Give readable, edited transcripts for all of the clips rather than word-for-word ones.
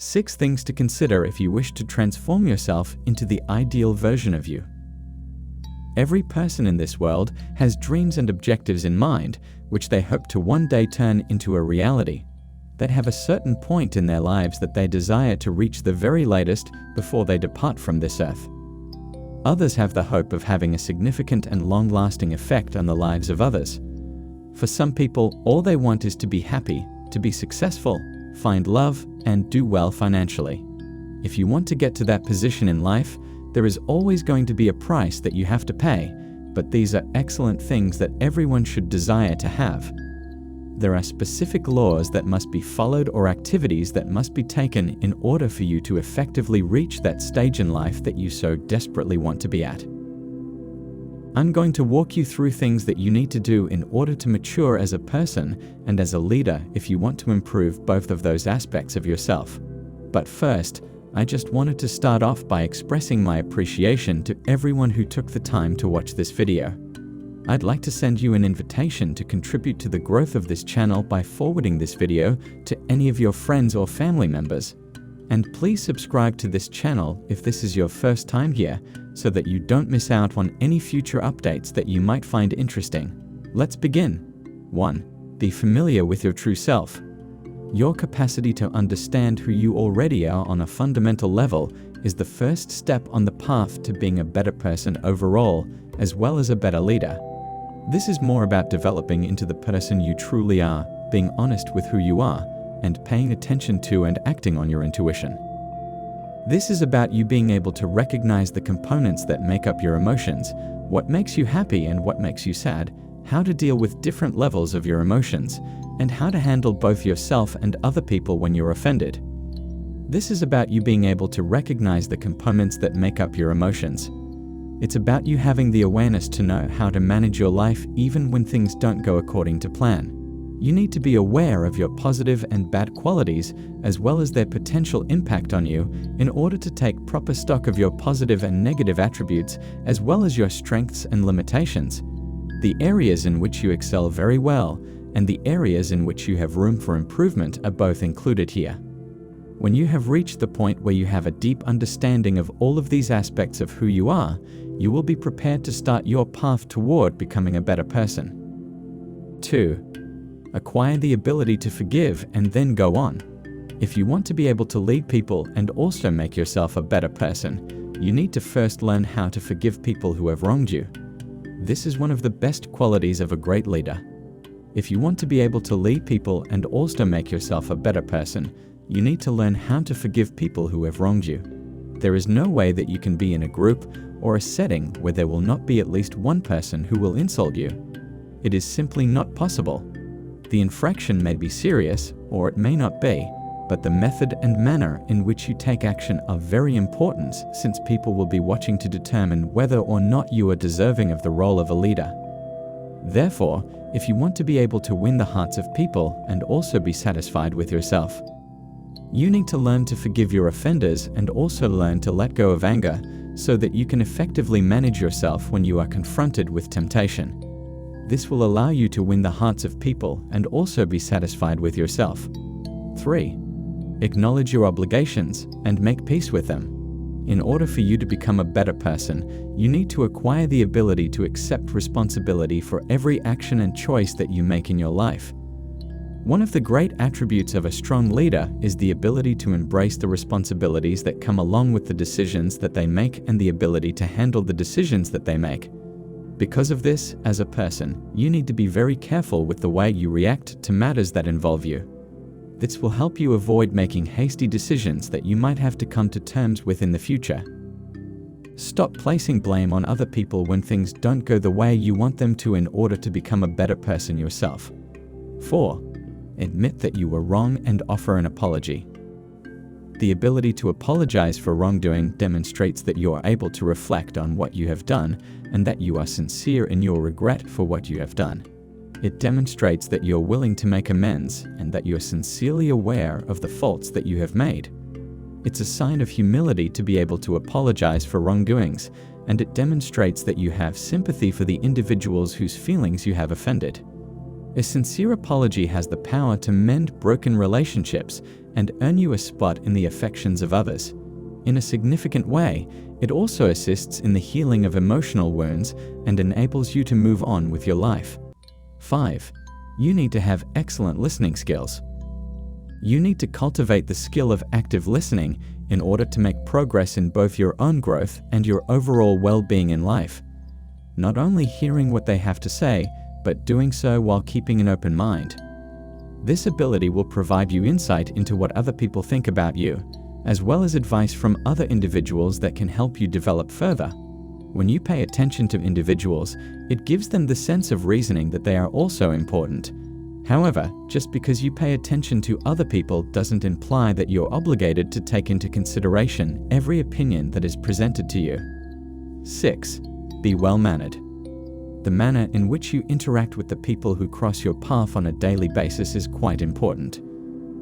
6 things to consider if you wish to transform yourself into the ideal version of you. Every person in this world has dreams and objectives in mind, which they hope to one day turn into a reality. They have a certain point in their lives that they desire to reach the very latest before they depart from this earth. Others have the hope of having a significant and long-lasting effect on the lives of others. For some people, all they want is to be happy, to be successful, find love, and do well financially. If you want to get to that position in life, there is always going to be a price that you have to pay, but these are excellent things that everyone should desire to have. There are specific laws that must be followed or activities that must be taken in order for you to effectively reach that stage in life that you so desperately want to be at. I'm going to walk you through things that you need to do in order to mature as a person and as a leader if you want to improve both of those aspects of yourself. But first, I just wanted to start off by expressing my appreciation to everyone who took the time to watch this video. I'd like to send you an invitation to contribute to the growth of this channel by forwarding this video to any of your friends or family members. And please subscribe to this channel if this is your first time here, so that you don't miss out on any future updates that you might find interesting. Let's begin. 1. Be familiar with your true self. Your capacity to understand who you already are on a fundamental level is the first step on the path to being a better person overall, as well as a better leader. This is more about developing into the person you truly are, being honest with who you are, and paying attention to and acting on your intuition. This is about you being able to recognize the components that make up your emotions, what makes you happy and what makes you sad, how to deal with different levels of your emotions, and how to handle both yourself and other people when you're offended. This is about you being able to recognize the components that make up your emotions. It's about you having the awareness to know how to manage your life even when things don't go according to plan. You need to be aware of your positive and bad qualities, as well as their potential impact on you, in order to take proper stock of your positive and negative attributes, as well as your strengths and limitations. The areas in which you excel very well, and the areas in which you have room for improvement are both included here. When you have reached the point where you have a deep understanding of all of these aspects of who you are, you will be prepared to start your path toward becoming a better person. 2. Acquire the ability to forgive and then go on. If you want to be able to lead people and also make yourself a better person, you need to first learn how to forgive people who have wronged you. This is one of the best qualities of a great leader. If you want to be able to lead people and also make yourself a better person, you need to learn how to forgive people who have wronged you. There is no way that you can be in a group or a setting where there will not be at least one person who will insult you. It is simply not possible. The infraction may be serious, or it may not be, but the method and manner in which you take action are very important, since people will be watching to determine whether or not you are deserving of the role of a leader. Therefore, if you want to be able to win the hearts of people and also be satisfied with yourself, you need to learn to forgive your offenders and also learn to let go of anger so that you can effectively manage yourself when you are confronted with temptation. This will allow you to win the hearts of people and also be satisfied with yourself. 3. Acknowledge your obligations and make peace with them. In order for you to become a better person, you need to acquire the ability to accept responsibility for every action and choice that you make in your life. One of the great attributes of a strong leader is the ability to embrace the responsibilities that come along with the decisions that they make and the ability to handle the decisions that they make. Because of this, as a person, you need to be very careful with the way you react to matters that involve you. This will help you avoid making hasty decisions that you might have to come to terms with in the future. Stop placing blame on other people when things don't go the way you want them to in order to become a better person yourself. 4. Admit that you were wrong and offer an apology. The ability to apologize for wrongdoing demonstrates that you are able to reflect on what you have done and that you are sincere in your regret for what you have done. It demonstrates that you're willing to make amends and that you're sincerely aware of the faults that you have made. It's a sign of humility to be able to apologize for wrongdoings, and it demonstrates that you have sympathy for the individuals whose feelings you have offended. A sincere apology has the power to mend broken relationships and earn you a spot in the affections of others. In a significant way, it also assists in the healing of emotional wounds and enables you to move on with your life. 5. You need to have excellent listening skills. You need to cultivate the skill of active listening in order to make progress in both your own growth and your overall well-being in life. Not only hearing what they have to say, but doing so while keeping an open mind. This ability will provide you insight into what other people think about you, as well as advice from other individuals that can help you develop further. When you pay attention to individuals, it gives them the sense of reasoning that they are also important. However, just because you pay attention to other people doesn't imply that you're obligated to take into consideration every opinion that is presented to you. 6. Be well-mannered. The manner in which you interact with the people who cross your path on a daily basis is quite important.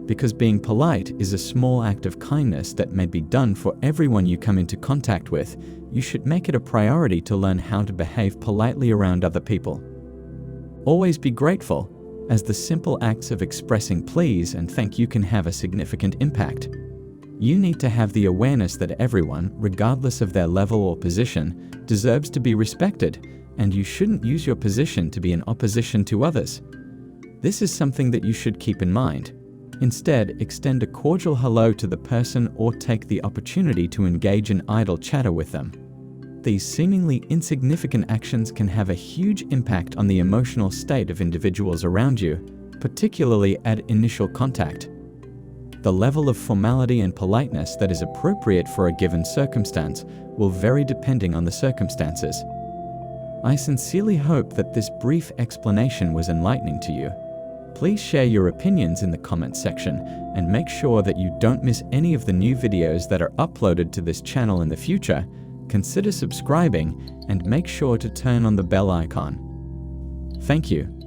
Because being polite is a small act of kindness that may be done for everyone you come into contact with, you should make it a priority to learn how to behave politely around other people. Always be grateful, as the simple acts of expressing please and thank you can have a significant impact. You need to have the awareness that everyone, regardless of their level or position, deserves to be respected, and you shouldn't use your position to be in opposition to others. This is something that you should keep in mind. Instead, extend a cordial hello to the person or take the opportunity to engage in idle chatter with them. These seemingly insignificant actions can have a huge impact on the emotional state of individuals around you, particularly at initial contact. The level of formality and politeness that is appropriate for a given circumstance will vary depending on the circumstances. I sincerely hope that this brief explanation was enlightening to you. Please share your opinions in the comments section and make sure that you don't miss any of the new videos that are uploaded to this channel in the future. Consider subscribing and make sure to turn on the bell icon. Thank you.